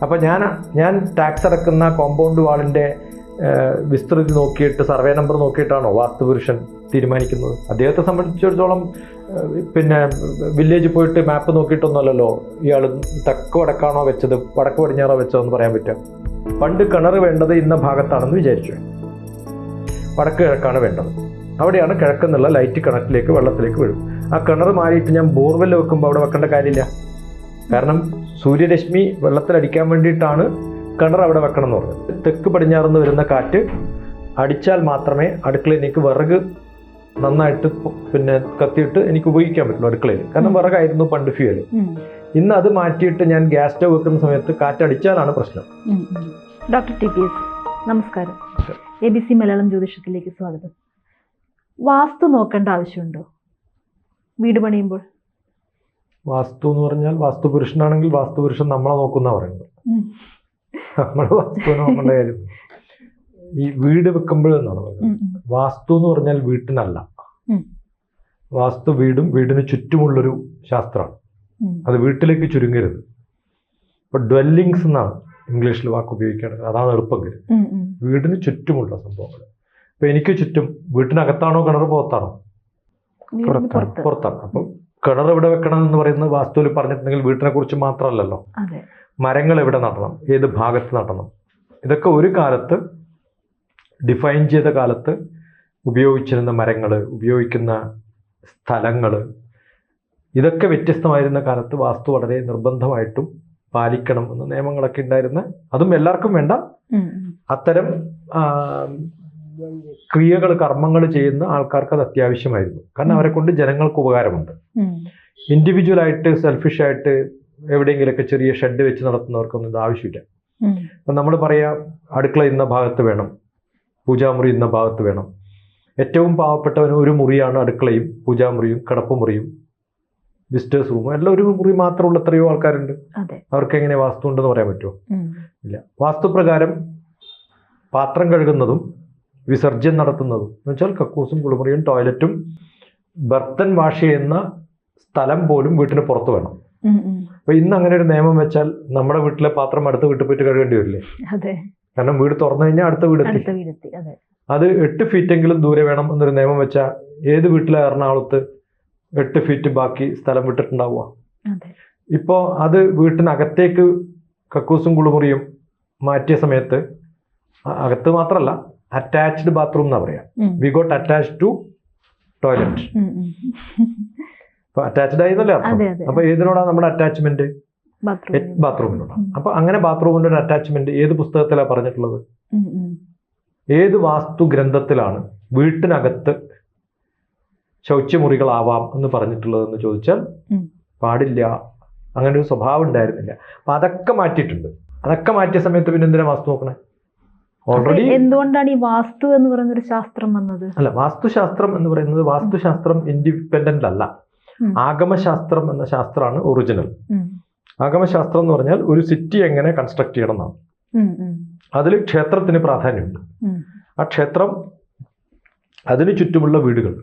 അപ്പോൾ ഞാൻ tax അടക്കുന്ന compound വാളിൻ്റെ വിസ്തൃതി നോക്കിയിട്ട് സർവേ നമ്പർ നോക്കിയിട്ടാണോ വാസ്തുപുരുഷൻ തീരുമാനിക്കുന്നത്? അദ്ദേഹത്തെ സംബന്ധിച്ചിടത്തോളം പിന്നെ വില്ലേജിൽ പോയിട്ട് മാപ്പ് നോക്കിയിട്ടൊന്നുമല്ലല്ലോ ഇയാൾ തെക്ക് വടക്കാണോ വെച്ചത് വടക്ക് പടിഞ്ഞാറോ വെച്ചതെന്ന് പറയാൻ പറ്റുക. പണ്ട് കിണർ വേണ്ടത് ഇന്ന ഭാഗത്താണെന്ന് വിചാരിച്ചു, വടക്ക് കിഴക്കാണ് വേണ്ടത്. അവിടെയാണ് കിഴക്കെന്നുള്ള ലൈറ്റ് കിണറ്റിലേക്ക് വെള്ളത്തിലേക്ക് വീഴും. ആ കിണർ മാറിയിട്ട് ഞാൻ ബോർവെല്ല് വെക്കുമ്പോൾ അവിടെ വെക്കേണ്ട കാര്യമില്ല. കാരണം സൂര്യരശ്മി വെള്ളത്തിലടിക്കാൻ വേണ്ടിയിട്ടാണ് കിണർ അവിടെ വെക്കണം എന്ന് പറഞ്ഞത്. തെക്ക് പടിഞ്ഞാറുനിന്ന് വരുന്ന കാറ്റ് അടിച്ചാൽ മാത്രമേ അടുക്കളയിൽ എനിക്ക് വിറക് നന്നായിട്ട് പിന്നെ കത്തിയിട്ട് എനിക്ക് ഉപയോഗിക്കാൻ പറ്റുള്ളൂ അടുക്കളയിൽ. കാരണം വിറകായിരുന്നു പണ്ട് ഫ്യൂവൽ. ഇന്ന് അത് മാറ്റിയിട്ട് ഞാൻ ഗ്യാസ് സ്റ്റവ് വെക്കുന്ന സമയത്ത് കാറ്റടിച്ചാലാണ് പ്രശ്നം. ഡോക്ടർ TPS നമസ്കാരം. ABC മലയാളം ജ്യോതിഷത്തിലേക്ക് സ്വാഗതം. വാസ്തു നോക്കേണ്ട ആവശ്യമുണ്ടോ വീട് പണിയുമ്പോൾ? വാസ്തു എന്ന് പറഞ്ഞാൽ വാസ്തുപുരുഷനാണെങ്കിൽ വാസ്തുപുരുഷൻ നമ്മളെ നോക്കുന്ന പറയുന്നത്. നമ്മൾ വാസ്തു നോക്കേണ്ട കാര്യം ഈ വീട് വെക്കുമ്പോഴെന്നാണ് പറയുന്നത്. വാസ്തു എന്ന് പറഞ്ഞാൽ വീട്ടിനല്ല. വാസ്തു വീടിന് ചുറ്റുമുള്ളൊരു ശാസ്ത്രമാണ്. അത് വീട്ടിലേക്ക് ചുരുങ്ങരുത്. ഇപ്പൊ ഡ്വെല്ലിങ്സ് എന്നാണ് ഇംഗ്ലീഷിൽ വാക്ക് ഉപയോഗിക്കുകയാണെങ്കിൽ അതാണ് എളുപ്പമെങ്കിൽ. വീടിന് ചുറ്റുമുള്ള സംഭവങ്ങൾ. ഇപ്പൊ എനിക്ക് ചുറ്റും വീട്ടിനകത്താണോ കിണർ പുറത്താണോ? പുറത്താണ്. അപ്പം കിണർ എവിടെ വെക്കണം എന്ന് പറയുന്നത് വാസ്തുവിൽ പറഞ്ഞിട്ടുണ്ടെങ്കിൽ വീട്ടിനെ കുറിച്ച് മാത്രമല്ലല്ലോ. മരങ്ങൾ എവിടെ നടണം, ഏത് ഭാഗത്ത് നടണം, ഇതൊക്കെ ഒരു കാലത്ത് ഡിഫൈൻ ചെയ്ത കാലത്ത് ഉപയോഗിച്ചിരുന്ന മരങ്ങൾ, ഉപയോഗിക്കുന്ന സ്ഥലങ്ങൾ, ഇതൊക്കെ വ്യത്യസ്തമായിരുന്ന കാലത്ത് വാസ്തു വളരെ നിർബന്ധമായിട്ടും പാലിക്കണം എന്ന നിയമങ്ങളൊക്കെ ഉണ്ടായിരുന്ന, അതും എല്ലാവർക്കും വേണ്ട, അത്തരം ക്രിയകൾ കർമ്മങ്ങൾ ചെയ്യുന്ന ആൾക്കാർക്ക് അത് അത്യാവശ്യമായിരുന്നു. കാരണം അവരെ കൊണ്ട് ജനങ്ങൾക്ക് ഉപകാരമുണ്ട്. ഇൻഡിവിജ്വലായിട്ട് സെൽഫിഷായിട്ട് എവിടെയെങ്കിലുമൊക്കെ ചെറിയ ഷെഡ് വെച്ച് നടത്തുന്നവർക്കൊന്നും ഇത് ആവശ്യമില്ല. അപ്പം നമ്മൾ പറയാ അടുക്കള ഇന്ന ഭാഗത്ത് വേണം, പൂജാമുറി ഇന്ന ഭാഗത്ത് വേണം. ഏറ്റവും പാവപ്പെട്ടവന് ഒരു മുറിയാണ് അടുക്കളയും പൂജാമുറിയും കിടപ്പുമുറിയും വിസിറ്റേഴ്സ് റൂമും എല്ലാം ഒരു മുറി മാത്രമുള്ള എത്രയോ ആൾക്കാരുണ്ട്. അവർക്ക് എങ്ങനെ വാസ്തു ഉണ്ടെന്ന് പറയാൻ പറ്റുമോ? ഇല്ല. വാസ്തുപ്രകാരം പാത്രം കഴുകുന്നതും വിസർജ്യം നടത്തുന്നതും എന്ന് വെച്ചാൽ കക്കൂസും കുളിമുറിയും ടോയ്ലറ്റും ബർത്തൻ വാഷ് ചെയ്യുന്ന സ്ഥലം പോലും വീട്ടിന് പുറത്ത് വേണം. അപ്പൊ ഇന്ന് അങ്ങനെ ഒരു നിയമം വെച്ചാൽ നമ്മുടെ വീട്ടിലെ പാത്രം അടുത്ത വീട്ടിൽ പോയിട്ട് കഴുകേണ്ടി വരില്ലേ? കാരണം വീട് തുറന്നു കഴിഞ്ഞാൽ അടുത്ത വീടെത്തി. അത് 8 ഫീറ്റെങ്കിലും ദൂരെ വേണം എന്നൊരു നിയമം വെച്ചാൽ ഏത് വീട്ടിലെ എറണാകുളത്ത് 8 ഫീറ്റ് ബാക്കി സ്ഥലം വിട്ടിട്ടുണ്ടാവുക? ഇപ്പോൾ അത് വീട്ടിനകത്തേക്ക് കക്കൂസും കുളിമുറിയും മാറ്റിയ സമയത്ത് അകത്ത് മാത്രമല്ല അറ്റാച്ച്ഡ് ബാത്റൂം എന്നാ പറയാ. We got attached to toilet. അപ്പൊ അറ്റാച്ച്ഡ് ആയിരുന്നല്ലേ അർത്ഥം. അപ്പൊ ഏതിനോടാണ് നമ്മുടെ അറ്റാച്ച്മെന്റ്? ബാത്റൂമിനോടാണ്. അപ്പൊ അങ്ങനെ ബാത്റൂമിന്റെ ഒരു അറ്റാച്ച്മെന്റ് ഏത് പുസ്തകത്തിലാണ് പറഞ്ഞിട്ടുള്ളത്? ഏത് വാസ്തു ഗ്രന്ഥത്തിലാണ് വീട്ടിനകത്ത് ശൗച്യമുറികളാവാം എന്ന് പറഞ്ഞിട്ടുള്ളതെന്ന് ചോദിച്ചാൽ പാടില്ല. അങ്ങനെ ഒരു സ്വഭാവം ഉണ്ടായിരുന്നില്ല. അപ്പൊ അതൊക്കെ മാറ്റിയിട്ടുണ്ട്. അതൊക്കെ മാറ്റിയ സമയത്ത് പിന്നെ എന്തിനാ വാസ്തു നോക്കണേ? ഓൾറെഡി എന്തുകൊണ്ടാണ് ഈ വാസ്തു എന്ന് പറയുന്ന ഒരു ശാസ്ത്രം വന്നത്? അല്ല, വാസ്തുശാസ്ത്രം എന്ന് പറയുന്നത് വാസ്തുശാസ്ത്രം ഇൻഡിപെൻഡന്റ് അല്ല. ആഗമശാസ്ത്രം എന്ന ശാസ്ത്രമാണ് ഒറിജിനൽ. ആഗമശാസ്ത്രം എന്ന് പറഞ്ഞാൽ ഒരു സിറ്റി എങ്ങനെ കൺസ്ട്രക്ട് ചെയ്യണം എന്നാണ്. അതിൽ ക്ഷേത്രത്തിന് പ്രാധാന്യമുണ്ട്. ആ ക്ഷേത്രം, അതിനു ചുറ്റുമുള്ള വീടുകൾ,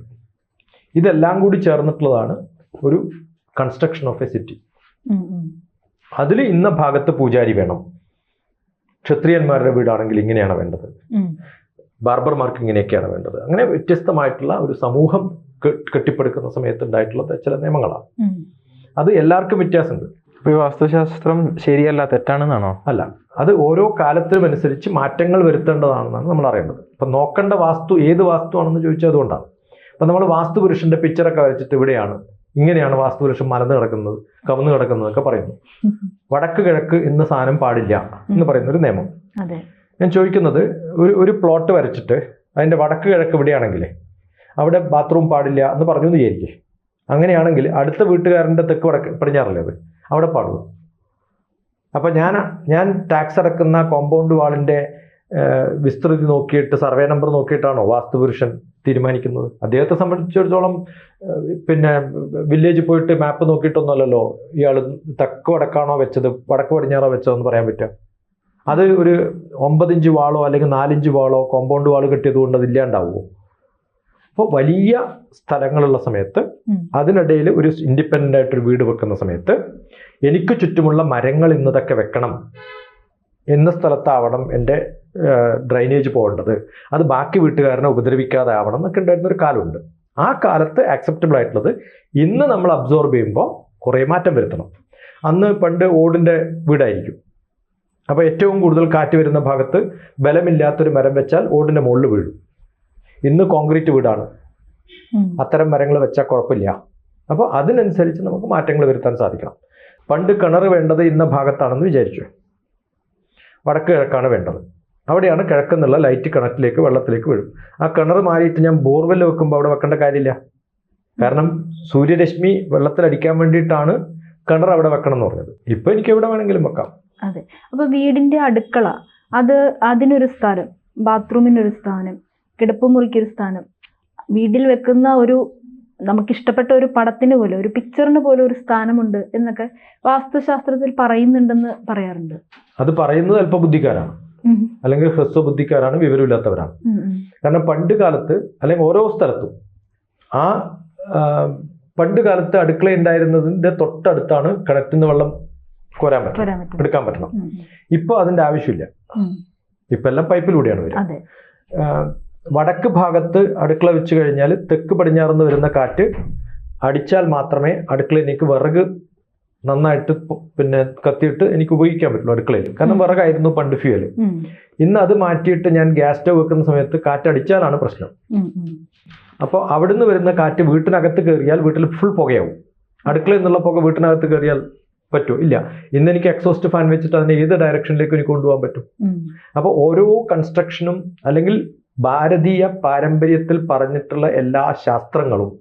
ഇതെല്ലാം കൂടി ചേർന്നിട്ടുള്ളതാണ് ഒരു കൺസ്ട്രക്ഷൻ ഓഫ് എ സിറ്റി. അതിൽ ഇന്ന ഭാഗത്ത് പൂജാരി വേണം, ക്ഷത്രിയന്മാരുടെ വീടാണെങ്കിൽ ഇങ്ങനെയാണ് വേണ്ടത്, ബാർബർമാർക്ക് ഇങ്ങനെയൊക്കെയാണ് വേണ്ടത്. അങ്ങനെ വ്യത്യസ്തമായിട്ടുള്ള ഒരു സമൂഹം കെട്ടിപ്പടുക്കുന്ന സമയത്ത് ഉണ്ടായിട്ടുള്ള ചില നിയമങ്ങളാണ്. അത് എല്ലാവർക്കും വ്യത്യാസമുണ്ട്. ഈ വാസ്തുശാസ്ത്രം ശരിയല്ല, തെറ്റാണെന്നാണോ? അല്ല, അത് ഓരോ കാലത്തിനും അനുസരിച്ച് മാറ്റങ്ങൾ വരുത്തേണ്ടതാണെന്നാണ് നമ്മൾ അറിയേണ്ടത്. ഇപ്പം നോക്കേണ്ട വാസ്തു ഏത് വാസ്തു ആണെന്ന് ചോദിച്ചാൽ അതുകൊണ്ടാണ്. അപ്പം നമ്മൾ വാസ്തുപുരുഷന്റെ പിക്ചറൊക്കെ വരച്ചിട്ട് ഇവിടെയാണ് ഇങ്ങനെയാണ് വാസ്തുപുരുഷൻ മലന്ന് കിടക്കുന്നത്, കവന്ന് കിടക്കുന്നതൊക്കെ പറയുന്നു. വടക്ക് കിഴക്ക് ഇന്ന സാധനം പാടില്ല എന്ന് പറയുന്നൊരു നിയമം. ഞാൻ ചോദിക്കുന്നത്, ഒരു പ്ലോട്ട് വരച്ചിട്ട് അതിൻ്റെ വടക്ക് കിഴക്ക് ഇവിടെയാണെങ്കിലേ അവിടെ ബാത്റൂം പാടില്ല എന്ന് പറഞ്ഞു എന്ന് വിചാരിക്കേ. അങ്ങനെയാണെങ്കിൽ അടുത്ത വീട്ടുകാരൻ്റെ തെക്ക് വടക്ക് പടിഞ്ഞാറല്ലേ അത്, അവിടെ പാടുമോ? അപ്പം ഞാൻ ടാക്സ് അടക്കുന്ന കോമ്പൗണ്ട് വാളിൻ്റെ വിസ്തൃതി നോക്കിയിട്ട് സർവേ നമ്പർ നോക്കിയിട്ടാണോ വാസ്തുപുരുഷൻ തീരുമാനിക്കുന്നത്? അദ്ദേഹത്തെ സംബന്ധിച്ചിടത്തോളം പിന്നെ വില്ലേജിൽ പോയിട്ട് മാപ്പ് നോക്കിയിട്ടൊന്നുമല്ലല്ലോ ഇയാൾ തെക്ക് വടക്കാണോ വെച്ചത് വടക്ക് പടിഞ്ഞാറോ വെച്ചതെന്ന് പറയാൻ പറ്റുക. അത് ഒരു 9 ഇഞ്ച് വാളോ അല്ലെങ്കിൽ 4 ഇഞ്ച് വാളോ കോമ്പൗണ്ട് വാൾ കെട്ടിയത് കൊണ്ട് അത് ഇല്ലാണ്ടാവുമോ? അപ്പോൾ വലിയ സ്ഥലങ്ങളുള്ള സമയത്ത് അതിനിടയിൽ ഒരു ഇൻഡിപെൻഡൻ്റ് ആയിട്ടൊരു വീട് വെക്കുന്ന സമയത്ത് എനിക്ക് ചുറ്റുമുള്ള മരങ്ങൾ ഇന്നതൊക്കെ വെക്കണം, എന്ന സ്ഥലത്താവണം എൻ്റെ ഡ്രൈനേജ് പോകേണ്ടത്, അത് ബാക്കി വീട്ടുകാരനെ ഉപദ്രവിക്കാതെ ആവണം എന്നൊക്കെ ഉണ്ടായിരുന്ന ഒരു കാലമുണ്ട്. ആ കാലത്ത് ആക്സെപ്റ്റബിൾ ആയിട്ടുള്ളത് ഇന്ന് നമ്മൾ അബ്സോർബ് ചെയ്യുമ്പോൾ കുറേ മാറ്റം വരുത്തണം. അന്ന് പണ്ട് ഓടിൻ്റെ വീടായിരിക്കും. അപ്പോൾ ഏറ്റവും കൂടുതൽ കാറ്റ് വരുന്ന ഭാഗത്ത് ബലമില്ലാത്തൊരു മരം വെച്ചാൽ ഓടിൻ്റെ മുകളിൽ വീഴും. ഇന്ന് കോൺക്രീറ്റ് വീടാണ്, അത്തരം മരങ്ങൾ വെച്ചാൽ കുഴപ്പമില്ല. അപ്പോൾ അതിനനുസരിച്ച് നമുക്ക് മാറ്റങ്ങൾ വരുത്താൻ സാധിക്കണം. പണ്ട് കിണർ വേണ്ടത് ഇന്ന ഭാഗത്താണെന്ന് വിചാരിച്ചു, വടക്ക് കിഴക്കാണ് വേണ്ടത്, അവിടെയാണ് കിഴക്കെന്നുള്ള ലൈറ്റ് കിണറ്റിലേക്ക് വെള്ളത്തിലേക്ക് വീഴും. ആ കിണർ മാറിയിട്ട് ഞാൻ ബോർവെൽ വെക്കുമ്പോൾ അവിടെ വെക്കേണ്ട കാര്യമില്ല. കാരണം സൂര്യരശ്മി വെള്ളത്തിലടിക്കാൻ വേണ്ടിയിട്ടാണ് കിണർ അവിടെ വെക്കണം എന്ന് പറഞ്ഞത്. ഇപ്പം എനിക്ക് എവിടെ വേണമെങ്കിലും വെക്കാം. അതെ. അപ്പോൾ വീടിൻ്റെ അടുക്കള, അതിനൊരു സ്ഥാനം, ബാത്റൂമിനൊരു സ്ഥാനം, കിടപ്പുമുറിക്കൊരു സ്ഥാനം, വീട്ടിൽ വെക്കുന്ന ഒരു നമുക്കിഷ്ടപ്പെട്ട ഒരു പടത്തിന് പോലെ, ഒരു പിക്ചറിന് പോലെ ഒരു സ്ഥാനമുണ്ട് എന്നൊക്കെ വാസ്തുശാസ്ത്രത്തിൽ പറയുന്നുണ്ടെന്ന് പറയാറുണ്ട്. അത് പറയുന്നത് അല്പബുദ്ധിക്കാരാണ്, അല്ലെങ്കിൽ ഹ്രസ്വബുദ്ധിക്കാരാണ്, വിവരമില്ലാത്തവരാണ്. കാരണം പണ്ട് കാലത്ത് അല്ലെങ്കിൽ ഓരോ സ്ഥലത്തും ആ പണ്ട് കാലത്ത് അടുക്കള ഉണ്ടായിരുന്നതിൻ്റെ തൊട്ടടുത്താണ് കിണറ്റിൽ നിന്ന് വെള്ളം കോരാൻ പറ്റണം, എടുക്കാൻ പറ്റണം. ഇപ്പൊ അതിന്റെ ആവശ്യമില്ല. ഇപ്പൊ എല്ലാം പൈപ്പിലൂടെയാണ് വരിക. വടക്ക് ഭാഗത്ത് അടുക്കള വെച്ച് കഴിഞ്ഞാൽ തെക്ക് പടിഞ്ഞാറുന്ന് വരുന്ന കാറ്റ് അടിച്ചാൽ മാത്രമേ അടുക്കളയിലേക്ക് വിറക് നന്നായിട്ട് പിന്നെ കത്തിയിട്ട് എനിക്ക് ഉപയോഗിക്കാൻ പറ്റുള്ളൂ അടുക്കളയിൽ. കാരണം വിറകായിരുന്നു പണ്ട് ഫ്യൂവൽ. ഇന്ന് അത് മാറ്റിയിട്ട് ഞാൻ ഗ്യാസ് സ്റ്റവ് വെക്കുന്ന സമയത്ത് കാറ്റടിച്ചാലാണ് പ്രശ്നം. അപ്പോൾ അവിടുന്ന് വരുന്ന കാറ്റ് വീട്ടിനകത്ത് കയറിയാൽ വീട്ടിൽ ഫുൾ പുകയാവും. അടുക്കളയിൽ നിന്നുള്ള പുക വീട്ടിനകത്ത് കയറിയാൽ പറ്റുമോ? ഇല്ല. ഇന്ന് എനിക്ക് എക്സോസ്റ്റ് ഫാൻ വെച്ചിട്ട് അതിനെ ഏത് ഡയറക്ഷനിലേക്ക് എനിക്ക് കൊണ്ടുപോകാൻ പറ്റും? അപ്പോൾ ഓരോ കൺസ്ട്രക്ഷനും അല്ലെങ്കിൽ ഭാരതീയ പാരമ്പര്യത്തിൽ പറഞ്ഞിട്ടുള്ള എല്ലാ ശാസ്ത്രങ്ങളും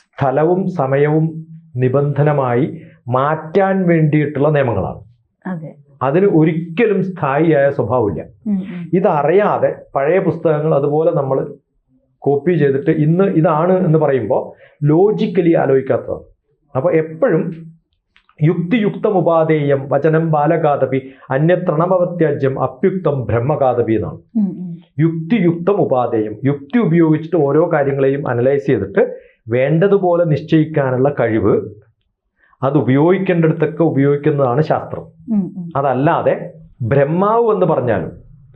സ്ഥലവും സമയവും നിബന്ധനമായി മാറ്റാൻ വേണ്ടിയിട്ടുള്ള നിയമങ്ങളാണ്. അതിന് ഒരിക്കലും സ്ഥായിയായ സ്വഭാവമില്ല. ഇതറിയാതെ പഴയ പുസ്തകങ്ങൾ അതുപോലെ നമ്മൾ കോപ്പി ചെയ്തിട്ട് ഇന്ന് ഇതാണ് എന്ന് പറയുമ്പോൾ ലോജിക്കലി ആലോചിക്കാത്തതാണ്. അപ്പോൾ എപ്പോഴും യുക്തിയുക്തമുപാദേയം വചനം ബാലകാതപി അന്യത്രണമവത്യാജ്യം അപ്യുക്തം ബ്രഹ്മകാതപി എന്നാണ്. യുക്തിയുക്തം ഉപാദേയം, യുക്തി ഉപയോഗിച്ചിട്ട് ഓരോ കാര്യങ്ങളെയും അനലൈസ് ചെയ്തിട്ട് വേണ്ടതുപോലെ നിശ്ചയിക്കാനുള്ള കഴിവ്, അത് ഉപയോഗിക്കേണ്ടിടത്തൊക്കെ ഉപയോഗിക്കുന്നതാണ് ശാസ്ത്രം. അതല്ലാതെ ബ്രഹ്മാവ് എന്ന് പറഞ്ഞാലും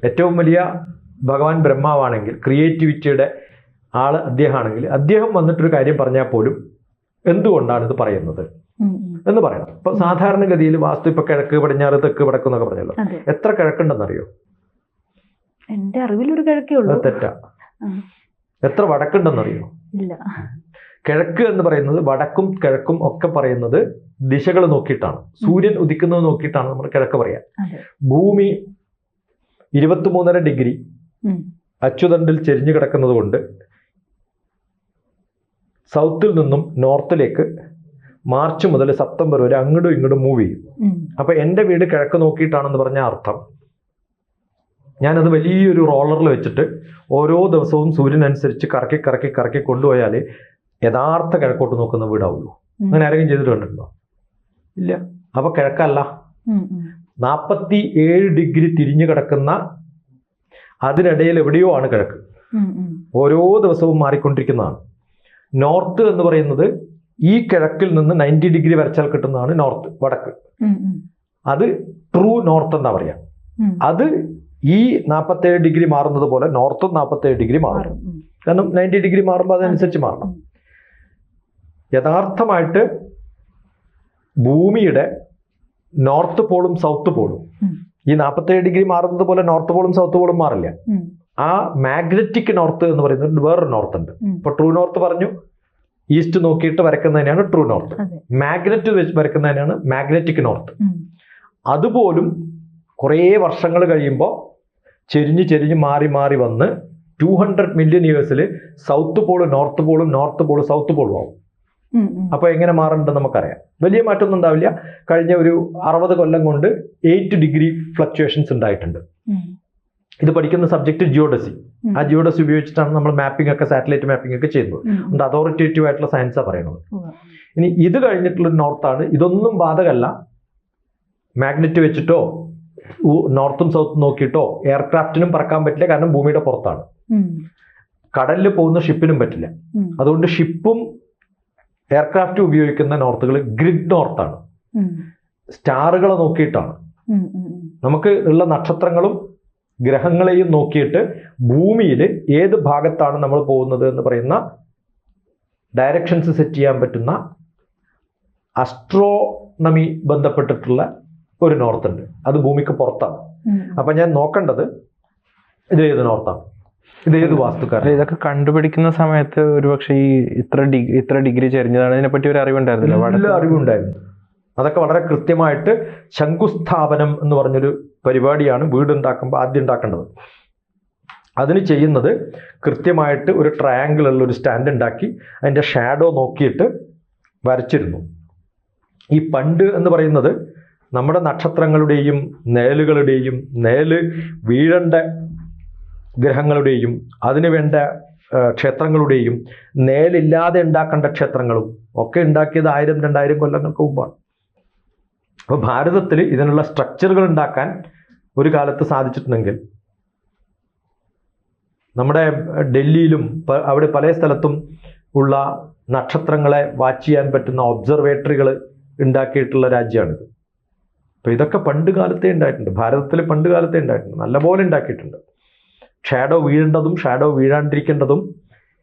ഏറ്റവും വലിയ ഭഗവാൻ ബ്രഹ്മാവാണെങ്കിൽ, ക്രിയേറ്റിവിറ്റിയുടെ ആള് അദ്ദേഹമാണെങ്കിൽ, അദ്ദേഹം വന്നിട്ടൊരു കാര്യം പറഞ്ഞാൽ പോലും എന്തുകൊണ്ടാണ് ഇത് പറയുന്നത് എന്ന് പറയണം. ഇപ്പൊ സാധാരണഗതിയിൽ വാസ്തു ഇപ്പൊ കിഴക്ക് പടിഞ്ഞാറ് തെക്ക് വടക്ക് എന്നൊക്കെ പറഞ്ഞല്ലോ, എത്ര കിഴക്കുണ്ടെന്നറിയോ? എന്റെ അറിവിൽ ഒരു കിഴക്കേ ഉള്ളൂ. തെറ്റാ. എത്ര വടക്കുണ്ടെന്നറിയോ? ഇല്ല. കിഴക്ക് എന്ന് പറയുന്നത് വടക്കും കിഴക്കും ഒക്കെ പറയുന്നത് ദിശകൾ നോക്കിയിട്ടാണ്. സൂര്യൻ ഉദിക്കുന്നത് നോക്കിയിട്ടാണ് നമ്മൾ കിഴക്ക് പറയാ. ഭൂമി 23.5 ഡിഗ്രി അച്ചുതണ്ടിൽ ചെരിഞ്ഞു കിടക്കുന്നത് കൊണ്ട് സൗത്തിൽ നിന്നും നോർത്തിലേക്ക് മാർച്ച് മുതൽ സെപ്റ്റംബർ വരെ അങ്ങോട്ടും ഇങ്ങോട്ടും മൂവ് ചെയ്യും. അപ്പൊ എൻ്റെ വീട് കിഴക്ക് നോക്കിയിട്ടാണെന്ന് പറഞ്ഞ അർത്ഥം, ഞാനത് വലിയൊരു റോളറിൽ വെച്ചിട്ട് ഓരോ ദിവസവും സൂര്യനനുസരിച്ച് കറക്കി കറക്കി കറക്കി കൊണ്ടുപോയാൽ യഥാർത്ഥ കിഴക്കോട്ട് നോക്കുന്ന വീടാവുള്ളൂ. അങ്ങനെ ആരെങ്കിലും ചെയ്തിട്ട് കണ്ടിട്ടുണ്ടോ? ഇല്ല. അപ്പൊ കിഴക്കല്ല, 47 ഡിഗ്രി തിരിഞ്ഞു കിടക്കുന്ന അതിനിടയിൽ എവിടെയോ ആണ് കിഴക്ക്. ഓരോ ദിവസവും മാറിക്കൊണ്ടിരിക്കുന്നതാണ്. നോർത്ത് എന്ന് പറയുന്നത് ഈ കിഴക്കിൽ നിന്ന് 90 ഡിഗ്രി വരച്ചാൽ കിട്ടുന്നതാണ് നോർത്ത്, വടക്ക്. അത് ട്രൂ നോർത്ത് എന്നാ പറയാ. അത് ഈ 47 ഡിഗ്രി മാറുന്നത് പോലെ നോർത്തും 47 ഡിഗ്രി മാറും. കാരണം 90 ഡിഗ്രി മാറുമ്പോൾ അതനുസരിച്ച് മാറണം. യഥാർത്ഥമായിട്ട് ഭൂമിയുടെ നോർത്ത് പോളും സൗത്ത് പോളും ഈ 47 ഡിഗ്രി മാറുന്നത് പോലെ നോർത്ത് പോളും സൗത്ത് പോളും മാറില്ല. ആ മാഗ്നറ്റിക് നോർത്ത് എന്ന് പറയുന്നത് വേറൊരു നോർത്ത് ഉണ്ട്. ഇപ്പൊ ട്രൂ നോർത്ത് പറഞ്ഞു, ഈസ്റ്റ് നോക്കിയിട്ട് വരക്കുന്നതിനാണ് ട്രൂ നോർത്ത്. മാഗ്നറ്റ് വെച്ച് വരക്കുന്നതിനാണ് മാഗ്നറ്റിക് നോർത്ത്. അതുപോലും കുറേ വർഷങ്ങൾ കഴിയുമ്പോൾ ചെരിഞ്ഞ് ചെരിഞ്ഞ് മാറി മാറി വന്ന് 200 മില്യൺ ഇയേഴ്സിൽ സൗത്ത് പോള് നോർത്ത് പോളും നോർത്ത് പോള് സൗത്ത് പോളും ആവും. അപ്പൊ എങ്ങനെ മാറേണ്ടത് നമുക്കറിയാം. വലിയ മാറ്റമൊന്നും ഉണ്ടാവില്ല. കഴിഞ്ഞ ഒരു 60 കൊല്ലം കൊണ്ട് 8 ഡിഗ്രി ഫ്ലക്ച്വേഷൻസ് ഉണ്ടായിട്ടുണ്ട്. ഇത് പഠിക്കുന്ന സബ്ജക്ട് ജിയോഡസി. ആ ജിയോഡസി ഉപയോഗിച്ചിട്ടാണ് നമ്മൾ മാപ്പിംഗ് ഒക്കെ, സാറ്റലൈറ്റ് മാപ്പിംഗ് ഒക്കെ ചെയ്യുന്നത്. അതുകൊണ്ട് അതോറിറ്റേറ്റീവ് ആയിട്ടുള്ള സയൻസാണ് പറയുന്നത്. ഇനി ഇത് കഴിഞ്ഞിട്ടുള്ള നോർത്താണ്. ഇതൊന്നും ബാധകമല്ല. മാഗ്നറ്റ് വെച്ചിട്ടോ നോർത്തും സൗത്തും നോക്കിയിട്ടോ എയർക്രാഫ്റ്റിനും പറക്കാൻ പറ്റില്ല, കാരണം ഭൂമിയുടെ പുറത്താണ്. കടലിൽ പോകുന്ന ഷിപ്പിനും പറ്റില്ല. അതുകൊണ്ട് ഷിപ്പും എയർക്രാഫ്റ്റും ഉപയോഗിക്കുന്ന നോർത്തുകൾ ഗ്രിഡ് നോർത്താണ്, സ്റ്റാറുകളെ നോക്കിയിട്ടാണ്. നമുക്ക് ഉള്ള നക്ഷത്രങ്ങളും ഗ്രഹങ്ങളെയും നോക്കിയിട്ട് ഭൂമിയിൽ ഏത് ഭാഗത്താണ് നമ്മൾ പോകുന്നത് എന്ന് പറയുന്ന ഡയറക്ഷൻസ് സെറ്റ് ചെയ്യാൻ പറ്റുന്ന അസ്ട്രോണമി ബന്ധപ്പെട്ടിട്ടുള്ള ഒരു നോർത്ത് ഉണ്ട്. അത് ഭൂമിക്ക് പുറത്താണ്. അപ്പൊ ഞാൻ നോക്കേണ്ടത് ഇത് ഏത് നോർത്താണ്, ഇത് ഏത് വാസ്തുക്കാരൻ. ഇതൊക്കെ കണ്ടുപിടിക്കുന്ന സമയത്ത് ഒരുപക്ഷെ ഈ ഇത്ര ഡിഗ്രി ചെരിഞ്ഞതാണ്, ഇതിനെപ്പറ്റി ഒരു അറിവുണ്ടായിരുന്നില്ല? നല്ല അറിവുണ്ടായിരുന്നു. അതൊക്കെ വളരെ കൃത്യമായിട്ട് ശംഖുസ്ഥാപനം എന്ന് പറഞ്ഞൊരു പരിപാടിയാണ് വീടുണ്ടാക്കുമ്പോൾ ആദ്യം ഉണ്ടാക്കേണ്ടത്. അതിന് ചെയ്യുന്നത് കൃത്യമായിട്ട് ഒരു ട്രയാങ്കിൾ ഉള്ള ഒരു സ്റ്റാൻഡ് ഉണ്ടാക്കി അതിൻ്റെ ഷാഡോ നോക്കിയിട്ട് വരച്ചിരുന്നു. ഈ പണ്ട് എന്ന് പറയുന്നത് നമ്മുടെ നക്ഷത്രങ്ങളുടെയും നിഴലുകളുടെയും നിഴല് വീഴേണ്ട ഗ്രഹങ്ങളുടെയും അതിനുവേണ്ട ക്ഷേത്രങ്ങളുടെയും നിഴലില്ലാതെ ഉണ്ടാക്കേണ്ട ക്ഷേത്രങ്ങളും ഒക്കെ ഉണ്ടാക്കിയത് 1000-2000 കൊല്ലങ്ങൾക്ക് മുമ്പാണ്. അപ്പോൾ ഭാരതത്തിൽ ഇതിനുള്ള സ്ട്രക്ചറുകൾ ഉണ്ടാക്കാൻ ഒരു കാലത്ത് സാധിച്ചിട്ടുണ്ടെങ്കിൽ നമ്മുടെ ഡൽഹിയിലും അവിടെ പല സ്ഥലത്തും ഉള്ള നക്ഷത്രങ്ങളെ വാച്ച് ചെയ്യാൻ പറ്റുന്ന ഒബ്സർവേറ്ററികൾ ഉണ്ടാക്കിയിട്ടുള്ള രാജ്യമാണിത്. അപ്പോൾ ഇതൊക്കെ പണ്ട് കാലത്തെ ഉണ്ടായിട്ടുണ്ട്, ഭാരതത്തിൽ പണ്ട് കാലത്തെ ഉണ്ടായിട്ടുണ്ട്, നല്ലപോലെ ഉണ്ടാക്കിയിട്ടുണ്ട്. ഷാഡോ വീഴേണ്ടതും ഷാഡോ വീഴാണ്ടിരിക്കേണ്ടതും,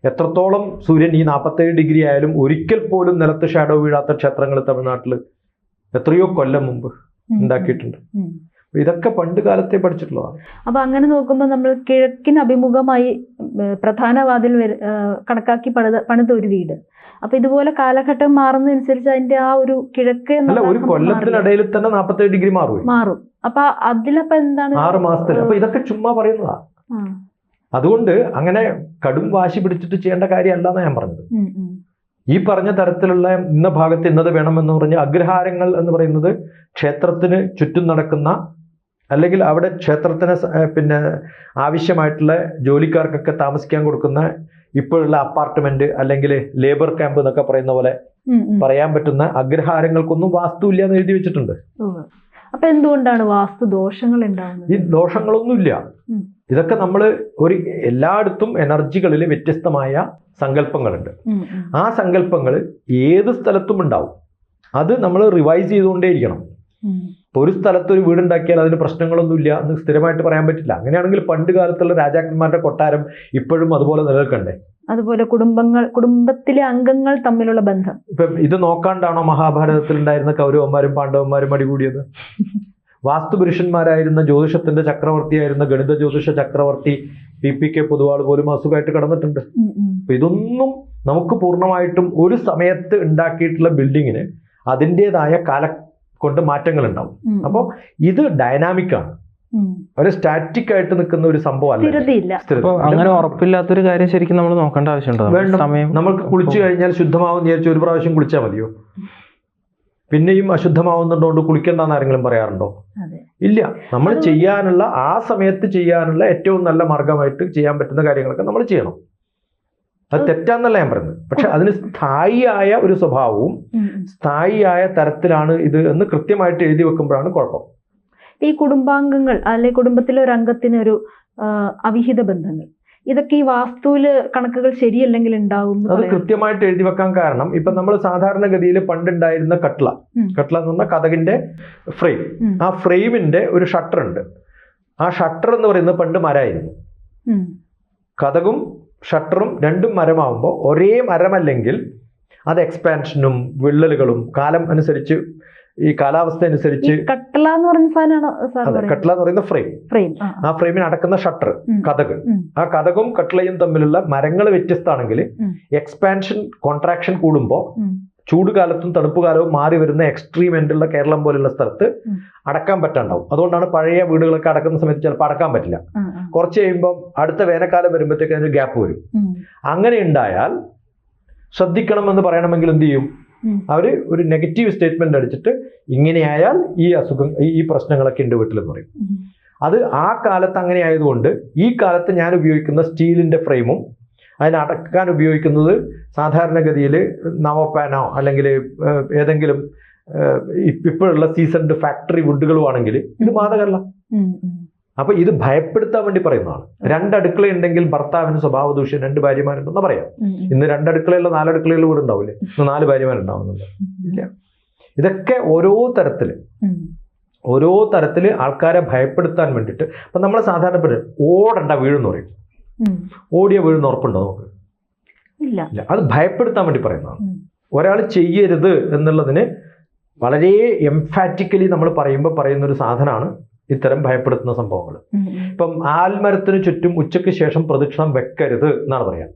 എത്രത്തോളം സൂര്യൻ ഈ 47 ഡിഗ്രി ആയാലും ഒരിക്കൽ പോലും നിലത്ത് ഷാഡോ വീഴാത്ത ക്ഷേത്രങ്ങൾ തമിഴ്നാട്ടിൽ എത്രയോ കൊല്ലം മുമ്പ് ഉണ്ടാക്കിയിട്ടുണ്ട്. ഇതൊക്കെ പണ്ട് കാലത്തെ പഠിച്ചിട്ടുള്ളതാണ്. അപ്പൊ അങ്ങനെ നോക്കുമ്പോൾ നമ്മൾ കിഴക്കിന് അഭിമുഖമായി പ്രധാന വാതിൽ കണക്കാക്കി പണിത ഒരു വീട്. അപ്പൊ ഇതുപോലെ കാലഘട്ടം മാറുന്നതനുസരിച്ച് അതിന്റെ ആ ഒരു കിഴക്ക് ഒരു കൊല്ലത്തിനിടയിൽ തന്നെ 47 ഡിഗ്രി മാറും. അപ്പൊ അതിലപ്പോ എന്താണ് 6 മാസത്തിൽ. അപ്പൊ ഇതൊക്കെ ചുമ്മാ പറയുന്നതാ. അതുകൊണ്ട് അങ്ങനെ കടും വാശി പിടിച്ചിട്ട് ചെയ്യേണ്ട കാര്യമല്ലെന്നാണ് ഞാൻ പറഞ്ഞത്. ഈ പറഞ്ഞ തരത്തിലുള്ള ഇന്ന ഭാഗത്ത് ഇന്നത് വേണമെന്ന് പറഞ്ഞ് അഗ്രഹാരങ്ങൾ എന്ന് പറയുന്നത് ക്ഷേത്രത്തിന് ചുറ്റും നടക്കുന്ന, അല്ലെങ്കിൽ അവിടെ ക്ഷേത്രത്തിന് പിന്നെ ആവശ്യമായിട്ടുള്ള ജോലിക്കാർക്കൊക്കെ താമസിക്കാൻ കൊടുക്കുന്ന ഇപ്പോഴുള്ള അപ്പാർട്ട്മെന്റ് അല്ലെങ്കിൽ ലേബർ ക്യാമ്പ് എന്നൊക്കെ പറയുന്ന പോലെ പറയാൻ പറ്റുന്ന അഗ്രഹാരങ്ങൾക്കൊന്നും വാസ്തു ഇല്ല എന്ന് എഴുതി വെച്ചിട്ടുണ്ട്. അപ്പൊ എന്തുകൊണ്ടാണ് വാസ്തു ദോഷങ്ങൾ ഉണ്ടാകുന്നത്? ഈ ദോഷങ്ങളൊന്നുമില്ല. ഇതൊക്കെ നമ്മൾ എല്ലായിടത്തും എനർജികളിൽ വ്യത്യസ്തമായ സങ്കല്പങ്ങളുണ്ട്. ആ സങ്കല്പങ്ങൾ ഏത് സ്ഥലത്തും ഉണ്ടാവും. അത് നമ്മൾ റിവൈസ് ചെയ്തുകൊണ്ടേയിരിക്കണം. ഇപ്പോൾ ഒരു സ്ഥലത്ത് ഒരു വീടുണ്ടാക്കിയാൽ അതിന് പ്രശ്നങ്ങളൊന്നുമില്ല എന്ന് സ്ഥിരമായിട്ട് പറയാൻ പറ്റില്ല. അങ്ങനെയാണെങ്കിൽ പണ്ട് കാലത്തുള്ള രാജാക്കന്മാരുടെ കൊട്ടാരം ഇപ്പോഴും അതുപോലെ നിലനിൽക്കണ്ടേ? അതുപോലെ കുടുംബത്തിലെ അംഗങ്ങൾ തമ്മിലുള്ള ബന്ധം. ഇപ്പം ഇത് നോക്കാണ്ടാണോ മഹാഭാരതത്തിൽ ഉണ്ടായിരുന്ന കൗരവന്മാരും പാണ്ഡവന്മാരും അടികൂടിയത്? വാസ്തുപുരുഷന്മാരായിരുന്ന ജ്യോതിഷത്തിന്റെ ചക്രവർത്തിയായിരുന്ന ഗണിത ജ്യോതിഷ ചക്രവർത്തി PPK പൊതുവാൾ പോലും അസുഖമായിട്ട് കിടന്നിട്ടുണ്ട്. അപ്പൊ ഇതൊന്നും നമുക്ക് പൂർണ്ണമായിട്ടും ഒരു സമയത്ത് ഉണ്ടാക്കിയിട്ടുള്ള ബിൽഡിങ്ങിന് അതിൻ്റെതായ കാലം കൊണ്ട് മാറ്റങ്ങൾ ഉണ്ടാവും. അപ്പോൾ ഇത് ഡൈനാമിക് ആണ്, ഒരു സ്റ്റാറ്റിക് ആയിട്ട് നിൽക്കുന്ന ഒരു സംഭവം അല്ല. അങ്ങനെ ഉറപ്പില്ലാത്തൊരു കാര്യം ശരിക്കും നമ്മൾ നോക്കേണ്ട ആവശ്യമുണ്ടോ? നമ്മൾക്ക് കുളിച്ചു കഴിഞ്ഞാൽ ശുദ്ധമാവും വിചാരിച്ച് ഒരു പ്രാവശ്യം കുളിച്ചാൽ മതിയോ? പിന്നെയും അശുദ്ധമാവുന്നുണ്ടോണ്ട് കുളിക്കണ്ടെന്ന് ആരെങ്കിലും പറയാറുണ്ടോ? ഇല്ല. നമ്മൾ ചെയ്യാനുള്ള ആ സമയത്ത് ചെയ്യാനുള്ള ഏറ്റവും നല്ല മാർഗമായിട്ട് ചെയ്യാൻ പറ്റുന്ന കാര്യങ്ങളൊക്കെ നമ്മൾ ചെയ്യണം. അത് തെറ്റാന്നല്ല ഞാൻ പറയുന്നത്. പക്ഷെ അതിന് സ്ഥായിയായ ഒരു സ്വഭാവവും സ്ഥായിയായ തരത്തിലാണ് ഇത് എന്ന് കൃത്യമായിട്ട് എഴുതി വെക്കുമ്പോഴാണ് കുഴപ്പം. ഈ കുടുംബാംഗങ്ങൾ അല്ലെങ്കിൽ കുടുംബത്തിലെ ഒരു അംഗത്തിന് ഒരു അവിഹിത ബന്ധങ്ങൾ, ഇതൊക്കെ ഈ വാസ്തുവില് കണക്കുകൾ ശരിയല്ലെങ്കിൽ ഉണ്ടാവും. അത് കൃത്യമായിട്ട് എഴുതി വെക്കാൻ കാരണം ഇപ്പൊ നമ്മൾ സാധാരണഗതിയിൽ പണ്ടുണ്ടായിരുന്ന കട്ട്ല എന്ന് പറഞ്ഞാൽ കതകിന്റെ ഫ്രെയിം, ആ ഫ്രെയിമിന്റെ ഒരു ഷട്ടർ ഉണ്ട്. ആ ഷട്ടർ എന്ന് പറയുന്നത് പണ്ട് മരമായിരുന്നു. കതകും ഷട്ടറും രണ്ടും മരമാവുമ്പോൾ ഒരേ മരമല്ലെങ്കിൽ അത് എക്സ്പാൻഷനും വിള്ളലുകളും കാലം അനുസരിച്ച് ഈ കാലാവസ്ഥ അനുസരിച്ച് കട്ട്ല എന്ന് പറയുന്ന സാധനമാണോ? കട്ട്ല എന്ന് പറയുന്ന ഫ്രെയിം, ആ ഫ്രെയിമിന് അടക്കുന്ന ഷട്ടർ കതക്. ആ കതകും കട്ട്ലയും തമ്മിലുള്ള മരങ്ങൾ വ്യത്യസ്തമാണെങ്കിൽ എക്സ്പാൻഷൻ കോൺട്രാക്ഷൻ കൂടുമ്പോൾ ചൂട് കാലത്തും തണുപ്പ് കാലവും മാറി വരുന്ന എക്സ്ട്രീം എൻഡുള്ള കേരളം പോലുള്ള സ്ഥലത്ത് അടക്കാൻ പറ്റാണ്ടാവും. അതുകൊണ്ടാണ് പഴയ വീടുകളൊക്കെ അടക്കുന്ന സമയത്ത് ചിലപ്പോൾ അടക്കാൻ പറ്റില്ല. കുറച്ച് കഴിയുമ്പോൾ അടുത്ത വേനൽക്കാലം വരുമ്പോഴത്തേക്ക് അതിന് ഗ്യാപ്പ് വരും. അങ്ങനെ ഉണ്ടായാൽ ശ്രദ്ധിക്കണം എന്ന് പറയണമെങ്കിൽ എന്ത് ചെയ്യും? അവര് ഒരു നെഗറ്റീവ് സ്റ്റേറ്റ്മെന്റ് അടിച്ചിട്ട് ഇങ്ങനെയായാൽ ഈ അസുഖം ഈ പ്രശ്നങ്ങളൊക്കെ ഉണ്ട് വീട്ടിലെന്ന് പറയും. അത് ആ കാലത്ത് അങ്ങനെ ആയതുകൊണ്ട് ഈ കാലത്ത് ഞാൻ ഉപയോഗിക്കുന്ന സ്റ്റീലിന്റെ ഫ്രെയിമും അതിനടക്കാൻ ഉപയോഗിക്കുന്നത് സാധാരണഗതിയിൽ നവോപാനോ അല്ലെങ്കിൽ ഏതെങ്കിലും ഇപ്പോഴുള്ള സീസൺഡ് ഫാക്ടറി വുഡുകളും ആണെങ്കിൽ ഇത് ബാധകമല്ല. അപ്പൊ ഇത് ഭയപ്പെടുത്താൻ വേണ്ടി പറയുന്നതാണ്. 2 അടുക്കള ഉണ്ടെങ്കിൽ ഭർത്താവിന് സ്വഭാവ ദൂഷ്യം 2 ഭാര്യമാരുണ്ടെന്ന് പറയാം. ഇന്ന് 2 അടുക്കളയുള്ള 4 അടുക്കളയുള്ള വീട് ഉണ്ടാവില്ലേ? ഇന്ന് 4 ഭാര്യമാരുണ്ടാവുന്നുണ്ട്. ഇല്ല. ഇതൊക്കെ ഓരോ തരത്തില് ആൾക്കാരെ ഭയപ്പെടുത്താൻ വേണ്ടിയിട്ട്. അപ്പൊ നമ്മൾ സാധാരണ ഓടണ്ട വീഴെന്ന് പറയും. ഓടിയ വീഴുന്ന ഉറപ്പുണ്ടോ നമുക്ക്? ഇല്ല. അത് ഭയപ്പെടുത്താൻ വേണ്ടി പറയുന്നതാണ്. ഒരാൾ ചെയ്യരുത് എന്നുള്ളതിന് വളരെ എംഫാറ്റിക്കലി നമ്മൾ പറയുന്ന ഒരു സാധനമാണ് ഇത്തരം ഭയപ്പെടുത്തുന്ന സംഭവങ്ങൾ. ഇപ്പം ആൽമരത്തിന് ചുറ്റും ഉച്ചയ്ക്ക് ശേഷം പ്രദക്ഷിണം വെക്കരുത് എന്നാണ് പറയാം.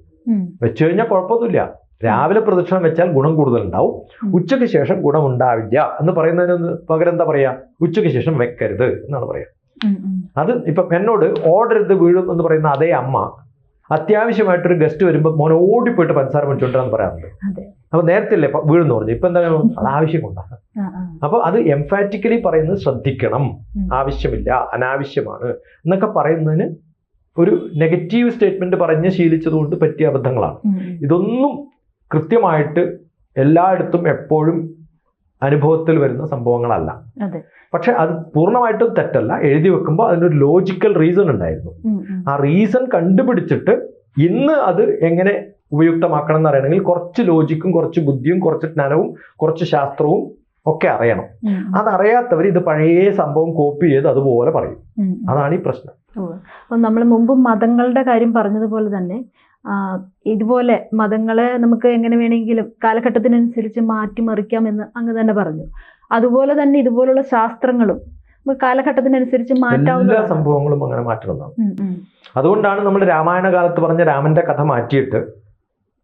വെച്ചു കഴിഞ്ഞാൽ കുഴപ്പമൊന്നുമില്ല. രാവിലെ പ്രദക്ഷിണം വെച്ചാൽ ഗുണം കൂടുതൽ ഉണ്ടാവും, ഉച്ചയ്ക്ക് ശേഷം ഗുണമുണ്ടാവില്ല എന്ന് പറയുന്നതിന് പകരം എന്താ പറയാ? ഉച്ചയ്ക്ക് ശേഷം വെക്കരുത് എന്നാണ് പറയാ. അത് ഇപ്പം എന്നോട് ഓടരുത് വീഴും എന്ന് പറയുന്ന അതേ അമ്മ അത്യാവശ്യമായിട്ടൊരു ഗസ്റ്റ് വരുമ്പോൾ മോനെ ഓടിപ്പോയിട്ട് പഞ്ചസാര മേടിച്ചോണ്ടെന്ന് പറയാറുണ്ട്. അപ്പൊ നേരത്തെ അല്ലേ വീഴുന്നു പറഞ്ഞു, ഇപ്പൊ എന്താ അത് ആവശ്യം കൊണ്ടാണ്. അപ്പൊ അത് എംഫാറ്റിക്കലി പറയുന്നത് ശ്രദ്ധിക്കണം, ആവശ്യമില്ല, അനാവശ്യമാണ് എന്നൊക്കെ പറയുന്നതിന് ഒരു നെഗറ്റീവ് സ്റ്റേറ്റ്മെന്റ് പറഞ്ഞ് ശീലിച്ചതുകൊണ്ട് പറ്റിയ അബദ്ധങ്ങളാണ്. ഇതൊന്നും കൃത്യമായിട്ട് എല്ലായിടത്തും എപ്പോഴും അനുഭവത്തിൽ വരുന്ന സംഭവങ്ങളല്ല. പക്ഷെ അത് പൂർണ്ണമായിട്ടും തെറ്റല്ല. എഴുതി വെക്കുമ്പോൾ അതിനൊരു ലോജിക്കൽ റീസൺ ഉണ്ടായിരുന്നു. ആ റീസൺ കണ്ടുപിടിച്ചിട്ട് ഇന്ന് അത് എങ്ങനെ ഉപയുക്തമാക്കണം എന്ന് അറിയണമെങ്കിൽ കുറച്ച് ലോജിക്കും കുറച്ച് ബുദ്ധിയും കുറച്ച് ജ്ഞാനവും കുറച്ച് ശാസ്ത്രവും ഒക്കെ അറിയണം. അതറിയാത്തവർ ഇത് പഴയ സംഭവം കോപ്പി ചെയ്ത് അതുപോലെ പറയും. അതാണ് ഈ പ്രശ്നം. അപ്പം നമ്മൾ മുമ്പ് മതങ്ങളുടെ കാര്യം പറഞ്ഞതുപോലെ തന്നെ ഇതുപോലെ മതങ്ങളെ നമുക്ക് എങ്ങനെ വേണമെങ്കിലും കാലഘട്ടത്തിനനുസരിച്ച് മാറ്റിമറിക്കാമെന്ന് അങ്ങ് തന്നെ പറഞ്ഞു. അതുപോലെ തന്നെ ഇതുപോലുള്ള ശാസ്ത്രങ്ങളും കാലഘട്ടത്തിനനുസരിച്ച് മാറ്റാവുന്ന എല്ലാ സംഭവങ്ങളും അങ്ങനെ മാറ്റണമെന്നാണ്. അതുകൊണ്ടാണ് നമ്മൾ രാമായണ കാലത്ത് പറഞ്ഞ രാമന്റെ കഥ മാറ്റിയിട്ട്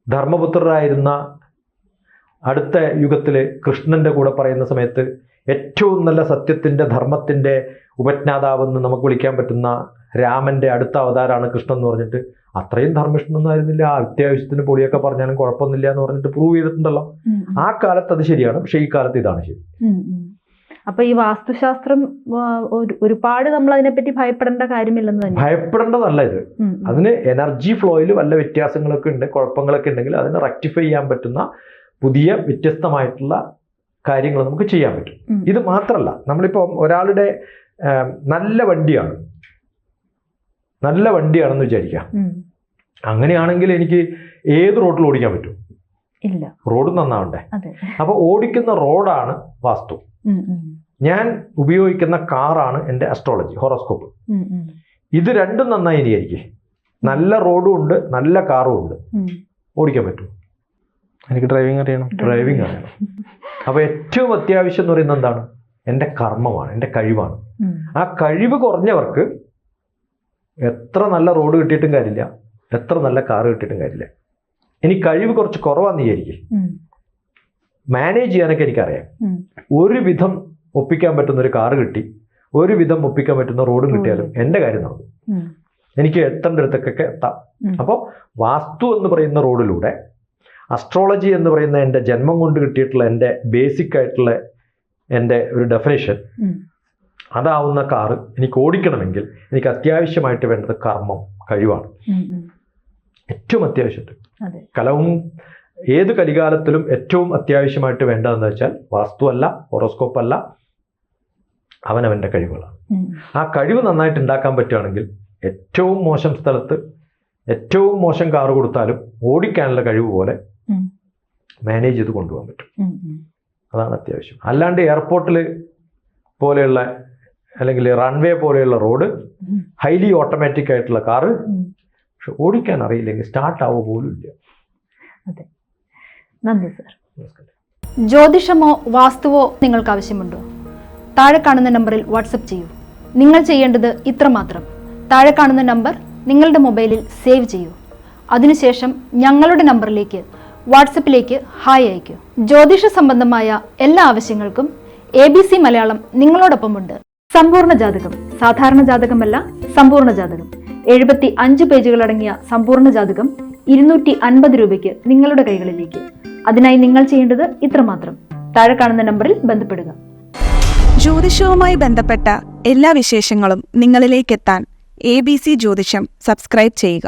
ധർമ്മപുത്രരായിരുന്ന അടുത്ത യുഗത്തില് കൃഷ്ണന്റെ കൂടെ പറയുന്ന സമയത്ത് ഏറ്റവും നല്ല സത്യത്തിന്റെ ധർമ്മത്തിന്റെ ഉപജ്ഞാതാവെന്ന് നമുക്ക് വിളിക്കാൻ പറ്റുന്ന രാമന്റെ അടുത്ത അവതാരമാണ് കൃഷ്ണൻ എന്ന് പറഞ്ഞിട്ട് അത്രയും ധർമ്മിഷ്ഠനൊന്നും ആയിരുന്നില്ല, അത്യാവശ്യത്തിന് പൊളിയൊക്കെ പറഞ്ഞാലും കുഴപ്പമൊന്നുമില്ല എന്ന് പറഞ്ഞിട്ട് പ്രൂവ് ചെയ്തിട്ടുണ്ടല്ലോ. ആ കാലത്ത് അത് ശരിയാണ്, പക്ഷെ ഈ കാലത്ത് ഇതാണ് ശരി. അപ്പൊ ഈ വാസ്തുശാസ്ത്രം ഒരുപാട് നമ്മൾ അതിനെപ്പറ്റി ഭയപ്പെടേണ്ട കാര്യമില്ലെന്ന് തന്നെ. ഭയപ്പെടേണ്ടതല്ല ഇത്. അതിന് എനർജി ഫ്ലോയിൽ വല്ല വ്യത്യാസങ്ങളൊക്കെ ഉണ്ട്, കുഴപ്പങ്ങളൊക്കെ ഉണ്ടെങ്കിൽ അതിനെ റെക്ടിഫൈ ചെയ്യാൻ പറ്റുന്ന പുതിയ വ്യത്യസ്തമായിട്ടുള്ള കാര്യങ്ങൾ നമുക്ക് ചെയ്യാൻ പറ്റും. ഇത് മാത്രമല്ല, നമ്മളിപ്പോൾ ഒരാളുടെ നല്ല വണ്ടിയാണെന്ന് വിചാരിക്കാം. അങ്ങനെയാണെങ്കിൽ എനിക്ക് ഏത് റോഡിൽ ഓടിക്കാൻ പറ്റും? ഇല്ല. റോഡ് നന്നാവണ്ടേ? അപ്പൊ ഓടിക്കുന്ന റോഡാണ് വാസ്തു. ഞാൻ ഉപയോഗിക്കുന്ന കാറാണ് എൻ്റെ അസ്ട്രോളജി, ഹോറോസ്കോപ്പ്. ഇത് രണ്ടും നന്നായി ഇരിക്കും. നല്ല റോഡും ഉണ്ട്, നല്ല കാറും ഉണ്ട്. ഓടിക്കാൻ പറ്റും. എനിക്ക് ഡ്രൈവിംഗ് അറിയണം. അപ്പൊ ഏറ്റവും അത്യാവശ്യം എന്ന് പറയുന്നത് എന്താണ്? എൻ്റെ കർമ്മമാണ്, എൻ്റെ കഴിവാണ്. ആ കഴിവ് കുറഞ്ഞവർക്ക് എത്ര നല്ല റോഡ് കിട്ടിയിട്ടും കാര്യമില്ല, എത്ര നല്ല കാറ് കിട്ടിയിട്ടും കാര്യമില്ല. ഇനി കഴിവ് കുറച്ച് കുറവാന്ന് വിചാരിക്കും, മാനേജ് ചെയ്യാനൊക്കെ എനിക്കറിയാം. ഒരുവിധം ഒപ്പിക്കാൻ പറ്റുന്ന ഒരു കാറ് കിട്ടി, ഒരുവിധം ഒപ്പിക്കാൻ പറ്റുന്ന റോഡും കിട്ടിയാലും എൻ്റെ കാര്യം നടക്കും. എനിക്ക് എത്തേണ്ടടുത്തൊക്കെ എത്താം. അപ്പോൾ വാസ്തു എന്ന് പറയുന്ന റോഡിലൂടെ അസ്ട്രോളജി എന്ന് പറയുന്ന എൻ്റെ ജന്മം കൊണ്ട് കിട്ടിയിട്ടുള്ള എൻ്റെ ബേസിക് ആയിട്ടുള്ള എൻ്റെ ഒരു ഡെഫിനേഷൻ, അതാവുന്ന കാറ് എനിക്ക് ഓടിക്കണമെങ്കിൽ എനിക്ക് അത്യാവശ്യമായിട്ട് വേണ്ടത് കർമ്മം, കഴിവാണ്. ഏറ്റവും അത്യാവശ്യമായിട്ട് കലവും ഏത് കലികാലത്തിലും ഏറ്റവും അത്യാവശ്യമായിട്ട് വേണ്ടതെന്ന് വെച്ചാൽ വാസ്തുവല്ല, ഹോറോസ്കോപ്പ് അല്ല, അവനവൻ്റെ കഴിവുകളാണ്. ആ കഴിവ് നന്നായിട്ട് ഉണ്ടാക്കാൻ പറ്റുകയാണെങ്കിൽ ഏറ്റവും മോശം സ്ഥലത്ത് ഏറ്റവും മോശം കാറ് കൊടുത്താലും ഓടിക്കാനുള്ള കഴിവ് പോലെ മാനേജ് ചെയ്ത് കൊണ്ടുപോകാൻ പറ്റും. അതാണ് അത്യാവശ്യം. അല്ലാണ്ട് എയർപോർട്ടിൽ പോലെയുള്ള അല്ലെങ്കിൽ റൺവേ പോലെയുള്ള റോഡ്, ഹൈലി ഓട്ടോമാറ്റിക് ആയിട്ടുള്ള കാറ്, പക്ഷെ ഓടിക്കാൻ അറിയില്ലെങ്കിൽ സ്റ്റാർട്ട് ആവുക പോലും ഇല്ല. അതെ, നന്ദി സർ. ജ്യോതിഷമോ വാസ്തുവോ നിങ്ങൾക്ക് ആവശ്യമുണ്ടോ? താഴെ കാണുന്ന നമ്പറിൽ വാട്സപ്പ് ചെയ്യൂ. നിങ്ങൾ ചെയ്യേണ്ടത് ഇത്രമാത്രം: താഴെ കാണുന്ന നമ്പർ നിങ്ങളുടെ മൊബൈലിൽ സേവ് ചെയ്യൂ. അതിനുശേഷം ഞങ്ങളുടെ നമ്പറിലേക്ക് വാട്സപ്പിലേക്ക് ഹായ് അയക്കൂ. ജ്യോതിഷ സംബന്ധമായ എല്ലാ ആവശ്യങ്ങൾക്കും ABC മലയാളം നിങ്ങളോടൊപ്പമുണ്ട്. സമ്പൂർണ്ണ ജാതകം, സാധാരണ ജാതകമല്ല, സമ്പൂർണ്ണ ജാതകം. 75 പേജുകളടങ്ങിയ സമ്പൂർണ്ണ ജാതകം 250 രൂപയ്ക്ക് നിങ്ങളുടെ കൈകളിലേക്ക്. അതിനായി നിങ്ങൾ ചെയ്യേണ്ടത് ഇത്രമാത്രം: താഴെ കാണുന്ന നമ്പറിൽ ബന്ധപ്പെടുക. ജ്യോതിഷവുമായി ബന്ധപ്പെട്ട എല്ലാ വിശേഷങ്ങളും നിങ്ങളിലേക്കെത്താൻ ABC ജ്യോതിഷം സബ്സ്ക്രൈബ് ചെയ്യുക.